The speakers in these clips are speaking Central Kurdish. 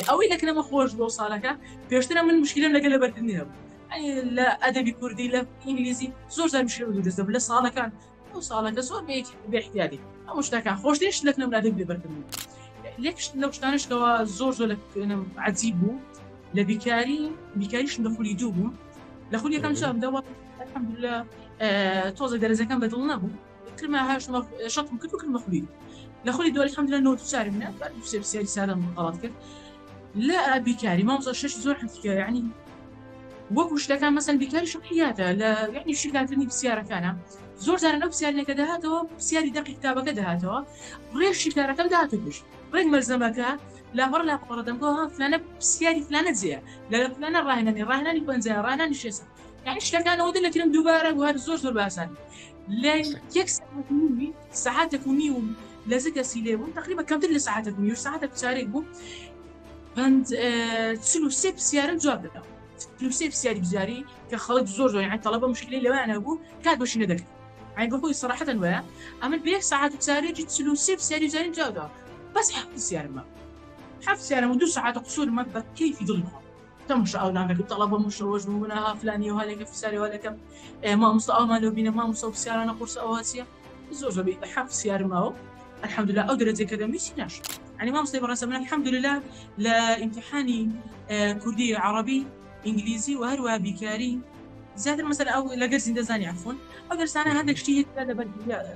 ئەوەی لەکرێمە خۆش بۆ ساڵەکە پێشترە من مشکلم لەگەل لەبەرکردنی هەبوو لە ئەدەبی کوردی لە ئینگلیزی زۆر زار مشکل دەست لە ساڵەکان ئەو ساڵەکە زۆر بێحتیاطی ئەو شتەکان خۆشترین شت لەکنم ئەدەبی لەبەرکردن لێک لەو شتانشکەوە زۆر عجیب بوو لە بیکاریشم لە خولی دوو بوو لە خولی یەکەم دەوە الحەمدولله تۆزە دەرەجەکەم بەدڵ نەبوو کرمە هاشتمە شەتم کرد و کردمە خولی لە خولی دووە الحەمدولله 94 منە سێ سالم غەڵات کرد لا بیکاری مامۆستا شەشی زۆر حەفیکە یعنی وەکو شتەکان مەسەن بیکاری شەحیاتە لە یعنی شیکارکردنی پرسیارەکانە زۆر جاران ئەو پرسیارێکە دەهاتەوە پرسیاری دەقی کتابەکە دەهاتەوە ڕێژ شیکارەکە داهاتە پێش ڕێک مەرزەمەکە لاپەڕ لاپەڕە دەمگەوە فلانە پرسیاری فلانە جێە لە فلانە ڕاهێنانی پەنجە ڕاهێنانی شێسە یعنی شتەکانەوە دەکرێن دووبارە و هەر زۆر باسان لە یەک ساعاتێک و نیوم لە زگەسی لێ بووم تقریبا کەمتر لە ساعاتێک و نیو ساعاتێک چارێک بوو پەند 43 پرسیارم جواب دەدەم 43 پرسیاری بزاری کە خەڵک زۆر یعنی تەڵەبە مشکلەی لەوانە بوو کات بەشی نەدەکرد یعنی بەخۆی سەراحەتەن وایە ئەمە بە یەک ساعات و چارێکی 43 پرسیاری بزاری جواب داوە بەس حەفت پرسیارمە حەفت پرسیارم و 2 ساعات قسوورمە بە کەیفی دڵم تەماشا ئەولانەکە تەڵەبە مشەوەش بوونە فلانی و هەلێکە پرسیاری هەلەکەم مامۆستا ئەومانەوە بینە مامۆستا و پرسیارانە قورس ئەوە چییە زۆر حەفت پرسیارمەوە الحمدلله ئەو دەرەجەکە دەمیسی ناش يعني ما مصيبة رسمنا الحمد لله لامتحاني كردي عربي إنجليزي وهروها بكاري زاد مثلا أو لقرز إندزاني عفوا أو درسنا هذا شيء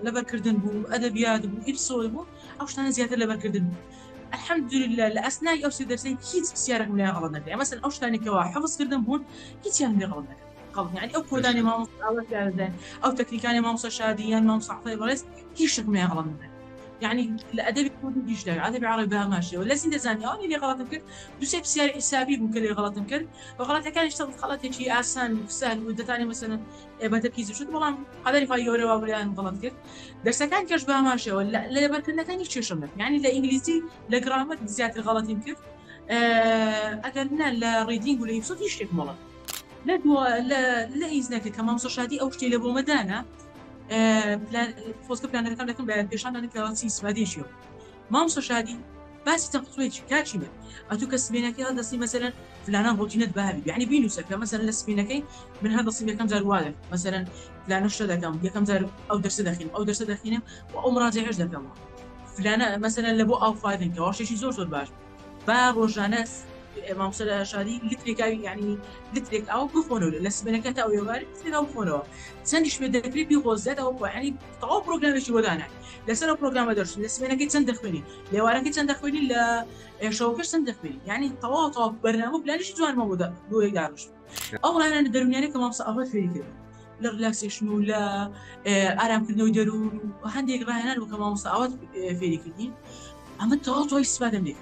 لبر كردن بو أدبيات بو إبصول بو أو شتانا زيادة لبر كردن بو الحمد لله لأثناء أو سيدرسين كيد سيارة من غلط نكري يعني مثلا أو شتاني كوا حفظ كردن بون كيد يعني غلط نكري غلط يعني أو كوداني ما مصطلح أو تكنيكاني ما مصطلح شاديان ما مصطلح طيب وليس كيش من غلط نكري يعني الادبي كردي ديجدا ادبي عربي بها ماشي ولا سين دزاني او اللي غلط يمكن دوسي سياري حسابي ممكن اللي غلط يمكن وغلط كان يشتغل غلط شيء اسان سهل وده ثاني مثلا بتركيز شو والله قدري فايوري ولا غلط كده درس كان كاش بها ماشي ولا لا بركنا ثاني شيء شمل يعني لا انجليزي لا جرامر زياده الغلط يمكن اكلنا لا ريدينج ولا يفصل يشتك مره لا دو لا ايزنك كمان صشادي او شتي لبو مدانا فۆزکە پلانەکەم دەکەم بە پێشانانێکەوە چی سوادێشیەوە مامۆستا شادی باسی تەقسوێکی کاچی من ئەتوو کە سبێنەکەی هەڵدەستی مەسەرەن فلانان ڕۆتینەت بەهابی یعنی بینوسەکە مەسەرەن لە سبێنەکەی من هەڵدەستی یەکەم جار وا دەکەم مەسەرەن فلانە شتە دەکەم یەکەم جار ئەو دەرسە دەخین ئەو دەرسە دەخینم و ئەو مراجعەش دەکەمەوە فلانە مەسەرەن لە بۆ ئەو فایدن کەەوە شتێکی زۆر باش با ڕۆژانە مامۆستا شادی لترێکاوی یعنی لترێک ئەو بخۆنەوە لە سبێنەکە تا ئەو ێواری لترێک ئەو بخۆنەوە چەندی شوێ دەکرێت بیخۆزێتەوە ینی تەواو پرۆگرامێکی وەدانە لەسەر ئەو پرۆگرامە دەرچین لە سبێنەکەی چەند دەخوێنی لێوارەکەی چەند دەخوێنی لە شەوەکەش چەند دەخوێنی یعنی تەواو بەرنامە پلانیشی جوانمە بۆ داڕشت ئەو ڕانە دەرونیانەی کە مامۆستا ئەوە فێری کرد لە ریلاکسیشن و لە ئارامکردنەوەی دەروون و هەندێک ڕاهێنان و کە مامۆستا ئەوە فێری کردین ئەمە تەواو ئیسپادەم لێ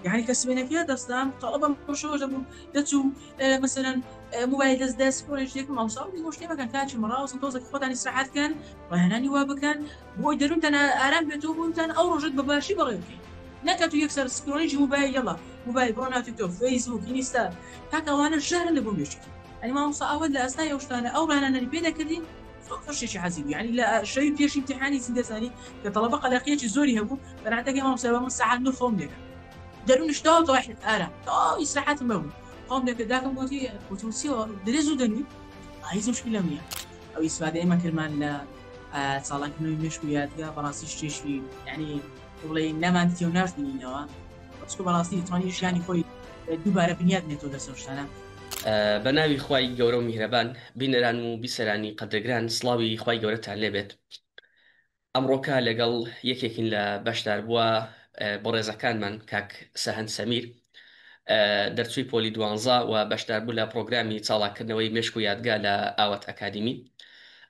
يعني كسبينك دستام طلبا مشوش ابو دتو مثلا موبايل داس كوريج ديك ما وصل لي مشكله كان كاتش مراوس توزك خد عن استراحات كان وهناني وابكان بو يدرون انا ارام بتو وانت او رجل بباشي بغيكي نكتو يكسر سكروليج موبايل يلا موبايل برونا تيك توك فيسبوك انستا هكا وانا الشهر اللي بمشي يعني ما وصل اول لا وشتانا او انا اللي بيدا كدي شيء عزيز يعني لا شيء فيش امتحاني سندساني كطلبه قلاقيه زوري هبو انا اعتقد ما وصل من ساعه نفهم لك درون اشتاط واحد أنا إصلاحات الموت قام لك ذاك موتي وتوسيو دريزو دني عايز مشكلة مية أو يسمع دائما كرمان لا تصالح كنوي مشكويات يا براسي شتيشي يعني والله إنما أنت يوناش دينينوا بس براسي تاني يعني خوي دوباره بنياد نتو دسوش أنا بناوي خواي جورو مهربان بينران و بيسراني قدرگران سلاوي خواي جورو تعلبت أمروكا لقل يكيكين لبشتر بوا بۆڕێزەکانمان کاک سەهەند سەمیر دەرچووی پۆلی دوانزە و بەشداربوو لە پرۆگرامی چاڵاکردنەوەی مێشک و یادگا لە ئاوات ئەکادمی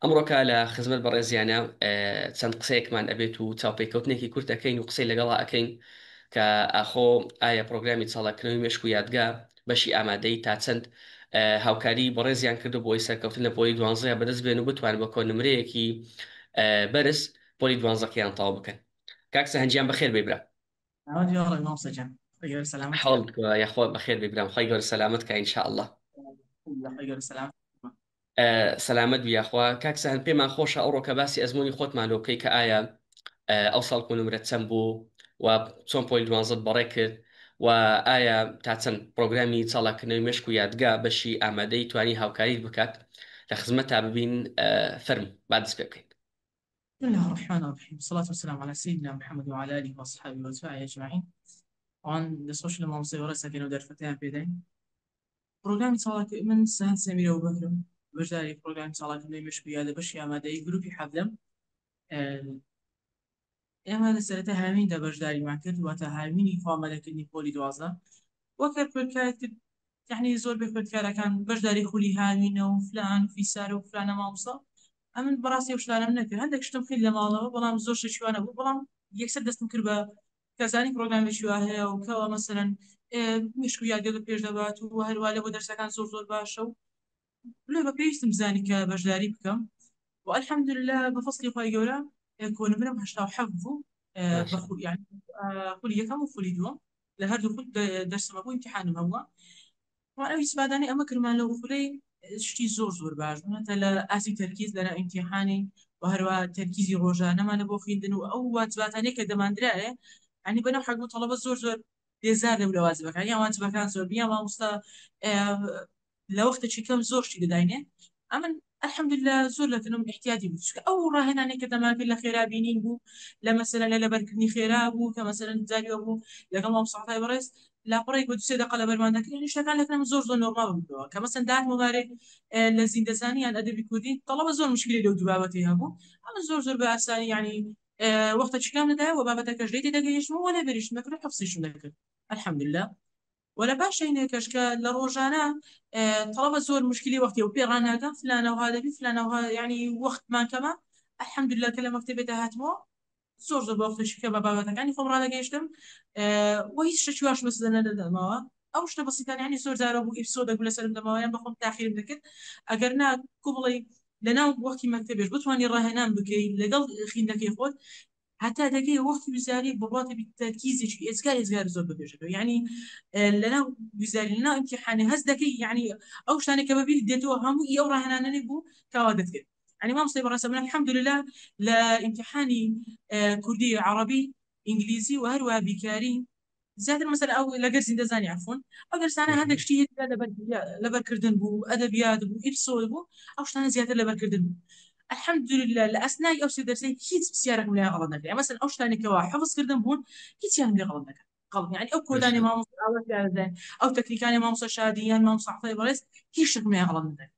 ئەمڕۆکە لە خزمەت بەڕێزیانە چەند قسەیەکمان ئەبێت و چاوپێککەوتنێکی کورت دەکەین و قسەی لەگەڵا ئەەکەین کە ئاخۆ ئایا پرۆگرامی چاڵاکردنەوەی مێشک و یادگا بەشی ئامادەی تا چەند هاوکاری بەڕێزیان کردو بۆی سەرکەوتن لە پۆلی دوانزەیە بەدەست بێن و بتوان بە کۆنمرەیەکی بەرز پۆلی دوانزەکەیان تاو بکەن کاک سەهەنجیان بەخێر بێبرا يلا مامۆستا جان خير سلامتك حاولك يا اخوة بخير ببرام خير سلامتك ان شاء الله خير سلامتك سلامت بیا خوا کاک سەهەند پێمان خۆشە ئەوڕۆکە باسی ئەزمموی خۆتمان لۆکەی کە ئایا ئەو ساڵ کۆنمرە چەند بوو و چۆن پۆلی دوانزت بەڕێ کرد و ئایا تا چەند پرۆگرامی چاڵاکردنەوەی مێشک و یادگا بەشی ئامادەی توانی هاوکاریت بکات لە خزمەتتا ببین فەرم با دەست پێ بکەین. بسم الله الرحمن الرحيم والصلاة والسلام على سيدنا محمد وعلى آله وأصحابه وأتباعه أجمعين. طبعا لسوشيال ماموسي ورسا كانوا درفتين بيدين بروجرام صالك من سهل سمير وبكر بجداري بروجرام صالك من مش بيادة بشي أما داي جروبي حفلم ئێمە لەسەرەتا هاوین بەشداریمان کرد واتە هاوینی خۆمەلەکردنی پۆلی دوازە وەکە کرد یعنی زۆر بێ خوێندکارەکان بەشداری خولی هاوینەوە و فلان فیسارە و فلانە مامۆستا ئەمن بەڕاستی ئەو شتانەم نەکرد هەندێک شتم خیل لە ماڵەوە بەڵام زۆر شتوانە بوو بەڵام یەکسەر دەستم کرد بە کەزانی پرۆگرامێکی وا هەیە و کەەوە مەسەرەن مشک و یاگە لە پێش دەبات و هەروە لە بۆ دەرسەکان زۆر باشە و لێ بە پێویستم زانی کە بەشداری بکەم و الحەمدولله بە فەزلی خۆی گەورە کۆنمرم 87 بوو بەخوی يعني خولی یەکەم و خولی دووەم لە هەردوو خود دەرسمە بوو امتحانم هەمووە وأنا استفادني أما كرمان لو خلي شتي زور باش مثلا أسي تركيز لنا امتحاني وهروا تركيزي روجانا ما نبغى خيندنو أو واتباتني كده ما أدري يعني بنا حق طلبة زور بيزار لو لوازمك يعني واتبا كان زور بيا ما مستا لوقت شي كم زور شي داينه أما الحمد لله زور لكنهم احتياجي بتشك أو راهنا أنا كده ما في إلا خيرابينين بو لا مثلا لا بركني خيرابو كمثلا زاري أبو لقى ما مصعطي بريس لا قريب بدو سيدا قلب برمانك يعني اشتغل لك من زور نورمال بودوا كمثلا دات مبارك لزين دزاني يعني أدبي كودي طلب زور مشكلة لو دبابتي هبو أما زور بأساني يعني وقت شكام ده وبابتك جديد دقيش مو ولا بريش مكروه حفصي شو لك الحمد لله ولا باش هنا كشكا لروجانا طلب زور مشكلة وقتي وبيرانا كان فلانة وهذا بفلانة وهذا يعني وقت ما كمان الحمد لله كلام مكتبتها هاتمو زۆر بەوەختێکی کە بە بابەتەکانی خۆم ڕادەگەیشتم و هیچ شتێکیواش مەسلە نەدەدەمەوە ئەو شتە بەسیطان ینی زۆر جارە بوو ئیپسۆدە بوو لەسەرم دەمەوەیان بەخۆم تاخیرم دەکرد ئەگەر نا کو بڵێ لەناو وەختی مەکتەبێش بتوانانی ڕاهێنان بکەیت لەگەڵ خینەکەی خۆت حتى دقيقة وقت وزاري براتب بالتركيز شيء إزكار زود ببيجته يعني لنا وزاري لنا امتحاني هز دقيقة يعني أو شاني كبابيل ديتو هم يورا هنا نبو كوادت كده يعني ما مصيبة رسمنا الحمد لله لامتحاني كردي عربي إنجليزي وهروا بكاري زاد المسألة أو لقرز دزاني عفوا أو درسنا هذا شيء لبر كردن بو أدبيات بو إبسود بو أو شتنا زيادة لبر كردن بو الحمد لله لأثناء أو سيدرسي هيت سيارة ولا غلط نكري مثلا أو شتاني كوا حفظ كردن بون هيت يعني غلط نكري غلط يعني أو كوداني ما مصر أو تكنيكاني ما مصر شاديان ما مصر عطيه بريس هيش ما غلط نكري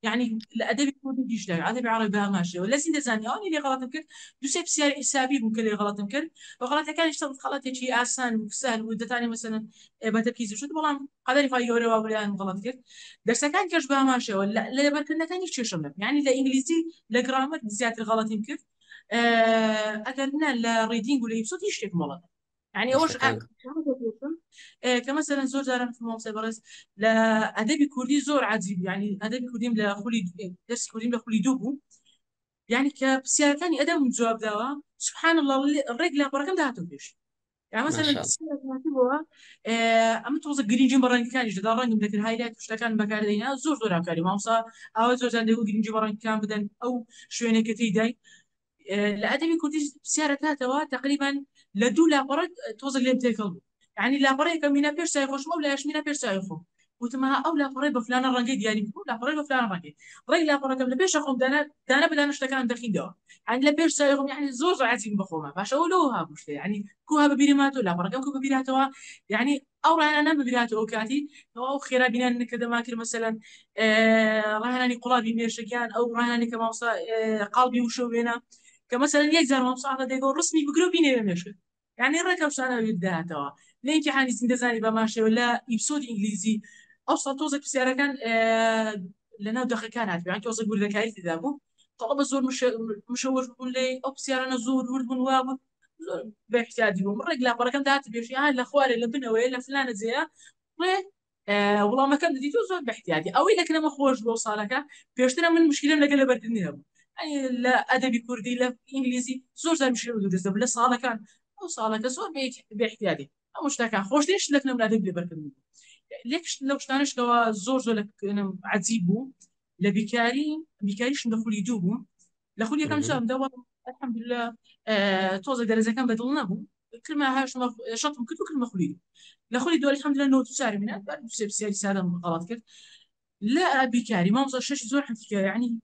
يعني الأدب يكون يجيش له أدب عربي بها ماشي ولا زين دزاني أو اللي غلط نكر دوسي بسيارة حسابي ممكن اللي غلط نكر وغلط كان يشتغل خلط شيء آسان وسهل وده مثلا بتركيز وشد والله قدر يفاي يوري وابليان غلط كر درس كان كش بها ماشي ولا لا بركنا كان يشتغل يعني لا إنجليزي لا جرامر زيادة الغلط يمكن أكلنا لا ريدينج ولا يبسط يشتغل ملط يعني أوش كمثلا زور زارن في موسى برز لا أدبي كردي زور عجيب يعني أدبي كردي لخولي درس كردي لخولي دوبو يعني كبسيارة كان أدم جواب دوا سبحان الله الرجل بركم ده هتوفيش يعني مثلا بسيارة كاتبوها أما توصل جرينجين برانك كان يجد رنج لكن هايلايت وش كان بكار دينا زور عكاري ما وصل أو زور زان دهو جرينجين برانك كان بدن أو شوية كتير داي الأدبي كردي بسيارة كاتبوها تقريبا لدو لا برد توصل لين تيكلو يعني لا بري كمينا بيرسا يخش مو لا يشمينا بيرسا يخو وتما أو لا بري بفلان الرنجيد يعني لا بري بفلان الرنجيد ري لا بري كم لبيش أخم دانا بدنا نشتكان دخين دوا يعني لا بيرسا يخم يعني زوج عزيم بخوما باش أولوها مش يعني كوها ببيرماتو لا بري كم كو ببيراتوا يعني أو رانا أنا ببيراتو أوكاتي أو خيرا بينا نكذا ماكر مثلا رانا قلابي ميرشكان أو رانا كما وصا قلبي وشو بينا كمثلا يجزر ما بصعد يقول رسمي بجروبيني بمشي يعني ركب سنة يدها توا لين امتحان زني بماشي ولا يبسود إنجليزي أوصل توزك بسيارة كان لنا دخل كانت يعني توزك ورد كايل تذابو طلب الزور مشوش بقول لي أو بسيارة نزور ورد من واب باحتياجي ومرة لا بركم دات بيشي هاي الأخوال اللي بنا ولا فلانة زيها والله ما كان بدي توزر باحتياجي أو إذا كنا مخوش بوصالك بيشتري من مشكلة من قلب الدنيا يعني لا أدبي كردي لا إنجليزي زور زي مشكلة بدرس بلا صالة كان أو صالة كزور باحتياجي أو مش كان خوش ليش لك نمنا أدب بركن ليش لو شتانش لو زور لك أنا عزيبو بيكاريش ندخل يدوبو لخولي كم سام دوا الحمد لله توزع درجة كان بدلنا بو كلمه هاش شطم كتب كلمه خليل لا خلي دول الحمد لله انه تساري من بسياري ساده غلط كرت لا بكاري ما وصل شيء زور حمتك يعني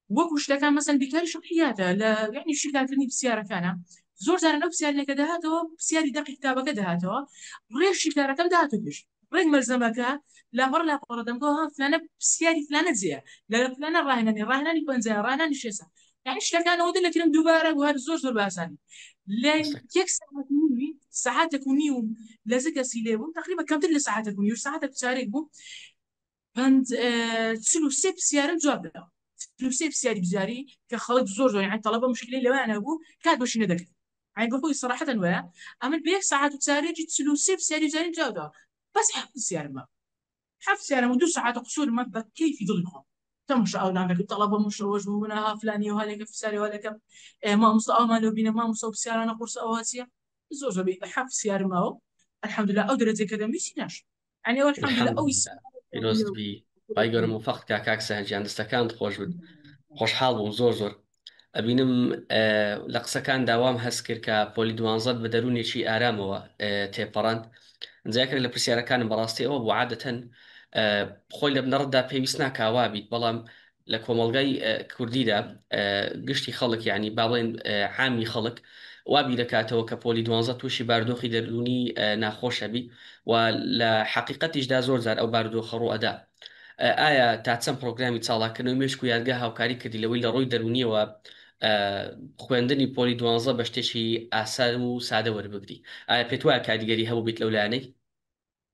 وەکو كان مثلا بیکاری شەحیاتە لە یعنی شیکارکردنی پرسیارەکانە زۆر جارە ئەو پرسیارەکە دەهاتەوە پرسیاری دەقی کتابەکە دەهاتەوە ڕێژ شیکارەکەم داهاتە پێش ڕێک مەرزەمەکە لاپەڕ دەمگەوە فلانە پرسیاری فلانە جێە لە فلانە ڕاهێنانی پەنجە ڕاهێنانی شێسە يعني شتەکانەوە دەکردن دووبارە و هەر زۆر باسانی لە یەک ساعاتێک و نیو لە زگەسی لێ بووم تقریبا کەمتر لە ساعاتێک و نیو ساعاتێک چارێک بوو پەنج چل و سێ پرسیارم جواب داوە فلوسي بسيادي بزاري كخلط زور يعني طلبه مشكله اللي انا ابو كاد باش ندك يعني بقول صراحه ويا اما بيك ساعات وتساري جيت فلوسي بسيادي بزاري جوده بس حفظ السياره ما حفظ السياره ودو ساعات قصور ما كيف يضلهم تم شاء الله عندك طلبه مش وجهنا فلاني وهذا في ساري وهذا كم ما مصاب ما لو بينا ما مصاب سياره انا قرص اواسيه زوجه بي حفظ السياره ما هو الحمد لله قدرت زي كذا ميسيناش يعني هو الحمد لله او پیرۆست بی خی گەورە موفق کا کاک سەهەنجیان دەستەکانت خۆش بن خۆشحاڵ بووم زۆر ئەبینم لە قسەکان داوام هەست کرد کە پۆلی دوانزەت بە دەرونێکی ئارامەوە تێپەڕاند جاکرد لە پرسیارەکانم بەڕاستی ئەوە بوو عادەتەن خۆی لە بنەڕەتدا پێویست ناکاوا بیت بەڵام لە کۆمەڵگای کوردیدا گشتی خەڵک یعنی با بڵێن عامی خەڵک وابی دەکاتەوە کە پۆلی دوانزە تووشی بارودۆخی دەرونی ناخۆشە بی و لە حقیقەتیشدا زۆر جار ئەو بارودۆخە ڕوو ئەدا ئایا تا چەند پرۆگرامی چاڵاکردنەوەی مێشک و یادگا هاوکاری کردی لەوەی لە ڕووی دەرونیەوە خوێندنی پۆلی دوانزە بە شتێکی ئاسان و سادە وەربگری ئایا پێت وایە کاریگەری هەبوو بیت لەولانەی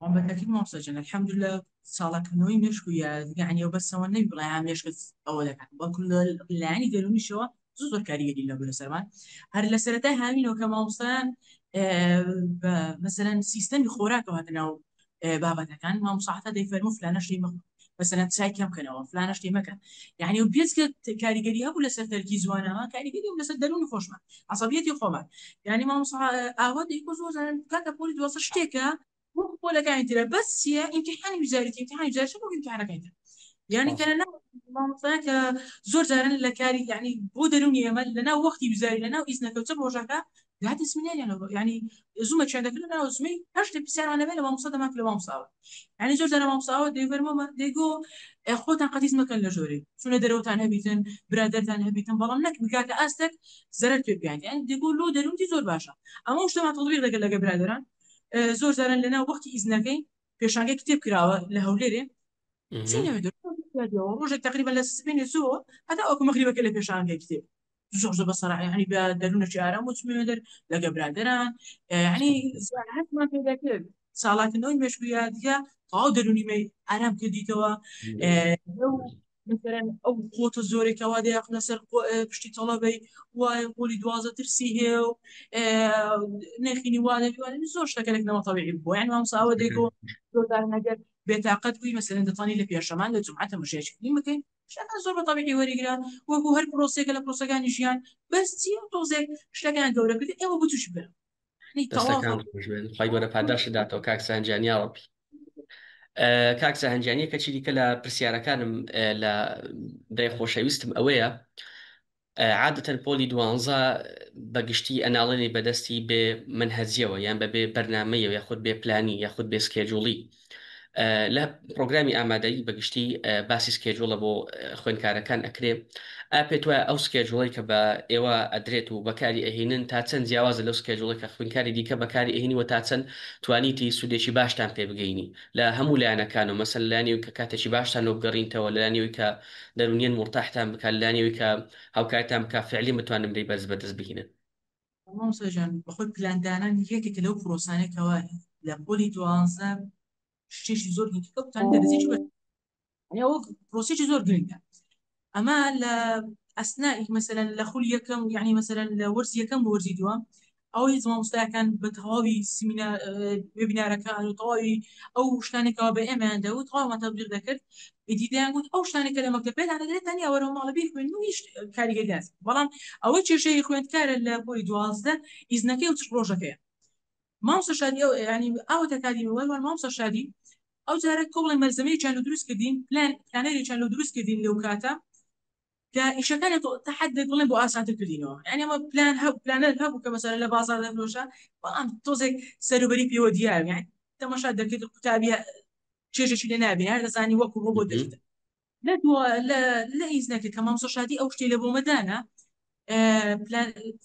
بالتأكيد مؤسسة الحمد لله صالك نوي مشكو يعني وبس هو النبي بلا عام مشكو أول حاجة بكل اللي يعني قالوني شو زوج كارية دي لو سرمان هر لسرتها هامين وكما مثلا مثلا سيستم خوراك وهذا بابا كان ما مصحته ده يفرموا فلان شيء مخ مثلا تساي كم كانوا فلان شيء مكان يعني وبيز كاريجري هو لسه تركيز وانا كاريجري ولسه دلوني خوشما عصبيتي خوما يعني ما مصح أود يكون زوجا كذا بولي دوصل شتيكا ولا كان ترى بس هي امتحان وزاري شو امتحانك انت يعني كان انا منطقه زور زارن لكاري يعني بودروني يمل لنا وقتي وزاري لنا واذن كتب وجهك قاعد اسمني يعني زومك عندك لنا اسمي هاش بسعر انا بلا ما مصادمه ما كل ما مصاوب يعني زور زارن ما مصاوب دي فرما ديغو اخوتان قديس مكان لجوري شنو دروت انا بيتن برادرت انا بيتن بلامنك بقاك استك زرت يعني ديغو لو درونتي زور باشا اما مجتمع تطبيق داك لك برادران زۆر زارن لەنا وەختی ئیزنەکەی پێشانگەی کتێب کراوە لە هەولێرێ ڕۆژێک تقریبا لە سبینێ زۆر هەتا ئەوکو مەغریبەکە لە پێشانگەی کتێب زۆر بەسەراع يعني بە دەروونەکی ئارام وچمێ دەر لەگە برادران يعني هەتمان پێدا کرد ساڵاتنەوەی مێشکویادیە تەواو دەرونیمەی ئارام کردیتەوە مثلا ئەو قۆتە زۆرێکەوە دەیەق لەسەر پشتی تەڵەبەی وایە پۆلی دوازە ترسی هەیە و نەخینی وانەوی زۆر شتەکەلێکنەوە تەبیعی بوو یعنی مامۆستاوە دەیگۆ زۆردار نەگەر بێتاقەت بووی مەسەلەن دەتوانی لە پێشەمان لە جومعەتە مژێشکردنی بکەین شتەکان زۆر بە تەبیعی وەریگرا وەکو هەر پرۆسێکە لە پرۆسەکانی ژیان بەس چیە تۆزێک شتەکان گەورە کردی ئێوە بۆ تووشی بێن دەستەکان خۆش بێن خی گەورە پاداشت داتەوە کاک سەهەنجانی یا ڕەبی کاک سەهەنجانی کەچی دیکە لە پرسیارەکانم لە دای خۆشەویستم ئەوەیە عادەتەن پۆلی دوانزە بەگشتی ئەناڵێنی بەدەستی بێ منهەجیەوە یان بەبێ بەرنامەیە یاخود بێ پلانی یاخود بێ سکێجوڵی لە پرۆگرامی ئامادەیی بەگشتی باسی سکێجوڵە بۆ خوێندکارەکان ئەکرێ پێت وایە ئەو سکێجوڵی کە بە ئێوە ئەدرێت و بەکاری ئەهێنن تا چەند جیاوازە لەو سکێجوڵی کە خوێندکاری دیکە بەکاری ئەهێنیوە تا چەند توانیتی سوودێکی باشتان پێ بگەینی لە هەموو لایەنەکانەوە مەسەل لایەنەوەی کە کاتێکی باشتان و بگەڕینتەوە لە لایەنەوەی کە دەرونیان مرتاحتان بکات لە لایەنەوەی کە هاوکارتان بکە فعلی بتوانن بێ بەدەست بهێنن مامۆستاجان بەخۆی پلاندانان یەکێکە لەو پرۆسانێکەوە لە پۆلی دوانزە شتێکی زۆر گرنگکەوتان دەرەجێکی ئەوە پرۆسێکی زۆر گرنگە ئەما لە ئەسنائیک مەسەلەن لە خولی یەکەم یعنی مەسەلەن لە وەرزی یەکەم بۆ وەرزی دووەم ئەو هیچ مامۆستایەکان بە تەواوی وێبینارەکان و تەواوی ئەو شتانێکەوە بە ئێمەیاندا و تەواومان تەطبیق دەکرد دیدیان گوت ئەو شتانێکە لە مەکتەبێتان دەدرێت تەنیا وەرەوە ماڵە بیر خوێن و هیچ کاریگەریات بەڵام ئەوە کێشەی خوێندکارە لە بۆی دوازدە ئیزنەکەی و چ ڕۆژەکەیە مامۆستا شادی ینی ئەوەتە کاری وەرمان مامۆستا شادی ئەو جارە کۆڵی مەرزەمەی چیان دروست کردین پلانێکی چیان دروست کردین لەو کاتە کە ئیشەکانی تحدێ دڵێن بۆ ئاسانتر کردینەوە یعنی ئەمە پلانەر هەبوو کە مەسەرە لە بازار دەفرۆشە بەڵام تۆزێک سەروبەری پێوە دیار یعنی تەماشا دەکرد قوتابی چێژێکی لێ نابێن هەر دەزانی وەکو ڕۆ بۆ دەشتە لە ئیزنەکە کە مامۆستا شادی ئەو شتێ لە بۆ مەدانە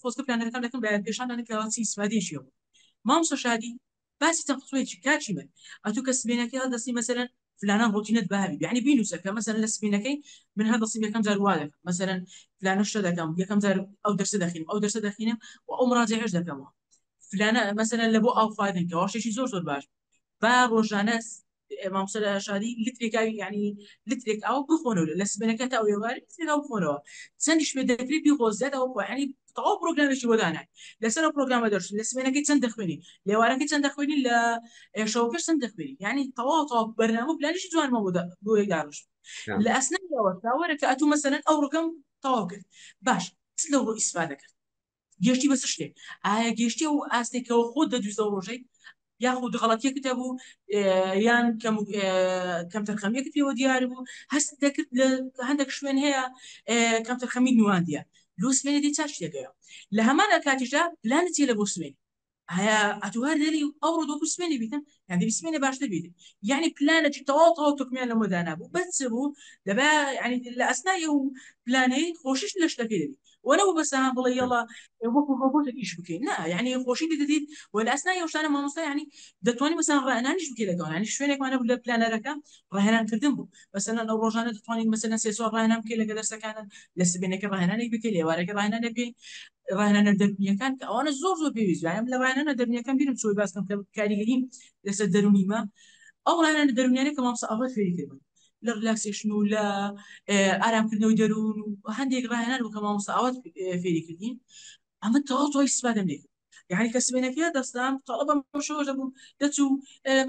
خۆزگە پلانەکەم دەکەم بە پێشاندان کەەوە چی ئیسفادێشیەوە مامۆستا شادی باسی تەنقسوێکی کاچی من ئەتوو کە سبێنەکەی هەڵدەستی مەسەرەن فلانان ڕۆتینەت بابی يعني بینوسە کە مەسەرەن لە سبێنەکەی من هەڵدەستی یەکەم جار وا دەکەم مەسەرەن فلانە شتە دەکەم یەکەم جار ئەو دەرسە دەخینم ئەو دەرسە دەخینم و ئەو مراجعەش دەکەمەوە فلانە مەسەرەن لە بۆ ئەو خواردنکەوە شتێکی زۆر باش با ڕۆژانە مامۆستا شادی لترێکاوی ینی لترێک ئەو بخۆنەوە لە سبێنەکە تا ئەوێواری ئەو بخۆنەوە چەندیش پێ دەکرێت بیخۆزیات ئەو ینی تەواو پرۆگرامێکی بۆدانای لەسەر پرۆگرامە دەرس لە سبێنەکەی چەند دەخوێنی لێوارەکەی چەند دەخوێنی لە شەوکەش چەند دەخوێنی ینی تەواو بەرنامە پلانیشی جوانمە بۆ داڕش لە ئەسنەوە داوەرە کە ئەتوو مەسەرەن ئەو ڕقم تەواو کرد باش لە ڕۆ ئیسفادە کرد گەشتی بەس شتێ ئایا گەشتی و ئاستێکەوە خۆت دەدویستە ڕۆژەی یاخود غەڵەتیەکە بوو یان کەم تەرخەمیەکە پێوە دیار بوو هەست دەکرد لە هەندێک شوێن هەیە کەم تەرخەمی نواندیە لۆ سوێنە دی چاش تێگەیە لە هەمانە کاتیشدا پلانت چیە لە بۆ سوێن هەیە ئەتوار دەری ئەو ڕۆ سوێنی بیتن یان دەبی سوێنە باشتر بیتن یعنی پلانێکی تەواو تۆکمیان لە مۆدانا بوو بەس بوو دەبا ینی لە ئەسنای و پلانەی خۆشیش لە شتەکەی دەبی وەنەوە بەسەهام بڵێ یەڵا وەکو ڕۆبۆتێک ئیش بکەین نا یعنی خۆشی دەدید و لە ئەسنای ئەو شتانە مامۆستا ینی دەتوانانی مەسەڵەن ڕاهێنانیش بکەی لەگەڵ ینی شوێنێکمانە بوو لە پلانەرەکە ڕاهێنانکردن بوو مەسەڵەن ئەو ڕۆژانە دەتوانین مەسەڵەن سێسوار ڕاهێنان بکەی لەگە دەرسەکانە لە سبێنەکە ڕاهێنانێک بکەی لێوارەکە ڕاهێنانە بکەی ڕاهێنانە دەرونیەکان کە ئەوانە زۆر پێویست یم لە ڕاهێنانە دەرونیەکان بیرم چۆی باسکەم کە کاریگەریم لەسەر دەرونیمە ئەو ڕاهێنانە دەرونیانەی کە مامۆستا ئەوە فێری کردن لە ریلاکسیشن و لە ئارامکردنەوەی دەروون و هەندێک ڕاهێنان بوو کە مامۆستا ئەوەت فێری کردین ئەمە تەواو ئیسفادەم لێ کرد يعني كسبينەکە دەستام تەڵەبە شۆژ دەبوو دەچوو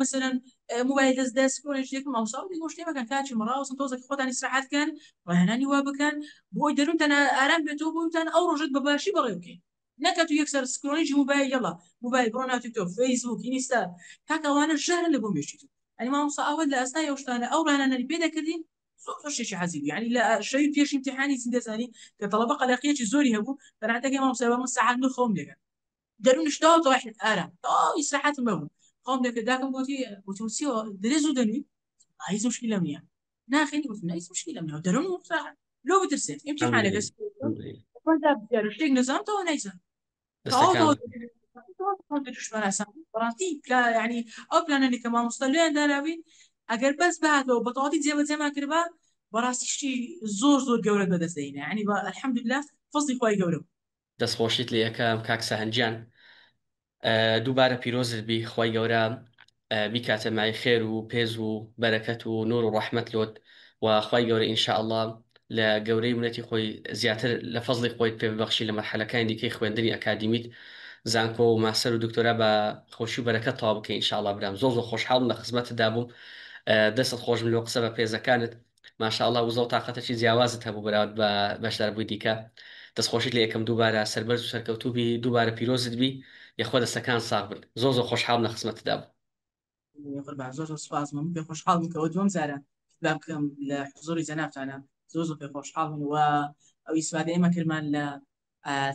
مثلەن موبایل دەست کۆنێک مامۆستا گۆشتێ بکەن کاچی مەڕاوسن تۆزێک خۆتان ئیستراحەتکەن ڕاهێنانی وا بکەن بۆی دەروونتان ئارام بێتەوە بۆتان ئەو ڕۆژت بەباشی بەڕێ بکەین نەکە تو یەکسەر سکرۆنیجی موبایل یەڵا موبایل بڕۆ ناو تیکتۆک فەیسبوک ئینستا کاکە ئەوانە ژارە لە بۆ مێشتیت ئەنی مامۆستا ئەوە لە ئەسنای ئەو شتانە ئەو ڕاهێنانەی پێ دەکردین زۆر شتێکی حەزیب یعنی لە شەوی پێش ئیمتیحانی زیندەزانی کە تەڵەبە قەلەقیەکی زۆری هەبوو بەناتەکەی مامۆستا من ساعات نو خۆم دەکەن دەرونش تەواو واحد ئارام تەواو ئیستراحەتم بەبوو خۆم دەکرد داکەم گوتیوە درێ زوو دەنووی هیچ مشکلەم نییە ناخێنی گوتم هیچ مشکلەم نییە دەرون لۆ بترسێت ئیمتیحانەکە شتێک نەزانتەوە نایزان بەڕاستی ینی ئەو پلانەی کە مامۆستا لێیان داراوین ئەگەر بەس بهاتەوە بەتەواوی جێبەجێمان کردبا بەڕاستی شتی زۆر گەورە بەدەستدەینە ینی بە الحەمدولله فەزلی خوای گەورە دەستخۆشیت لە یەکەم کاک سەهەنجیان دووبارە پیرۆزت بی خی گەورە بیکاتە مای خێر و پێز و بەرەکەت و نور و ڕەحمەت لۆت و خی گەورە ئینشاءله لە گەورەی منەتی خۆی زیاتر لە فەزلی خۆیت پێ ببەخشی لە مەرحەلەکانی دیکەی خوێندنی ئەکادیمیت زانکۆ و ماسەر و دکتۆرە بە خۆشی و بەرەکەت تاوا بکەین ئینشاءله برام زۆر خۆشحاڵم لە خزمەتدا بووم دەستت خۆشم لۆ قسە بە پێزەکانت ماشاءله وزە و تااقەتەی جیاوازت هەبوو بەراورد بە بەشدار بووی دیکە دەستخۆشیت لە یەکەم دووبارە سەربەرز و سەرکەوتوبی دووبارە پیرۆزت بی یەخۆ دەستەکان ساغ بن زۆر خۆشحاڵم لە خزمەتدا بوو زۆر سپاسمم پێ خۆشحاڵم کەەوە دوم زارە با بکەم لە زۆری جەنابتانە زۆر پێ خۆشحاڵم و ئەو ئیسفادەی مەکرمان لە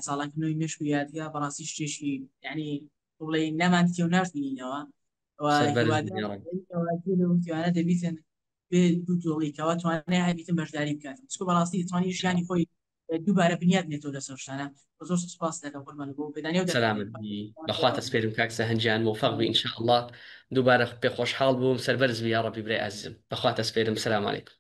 چاڵانکردنەوەی مێشک و یادگا بەڕاستی شتێکی یعنی بڵێ نەمانتی و ناشبینینەوە توانە دەبیتن بێ دوو دۆڵیکەوە توانای هەبیتن بەشداری بکات چکو بەڕاستی دەتوانی ژیانی خۆی دووبارە بنیاد نێتەوە لەسەر شتانە زۆر سپاس دەکەم قوربان بۆ پێدانی و سەلامت بەخوا تەسپێرم کاک سەهەنجیان موفق بی ئینشاءالله دووبارە پێ خۆشحاڵ بووم سەربەرز بی یا ڕەبی برای عەزیزم بەخوا تەسپێرم سەلام عەلەیکم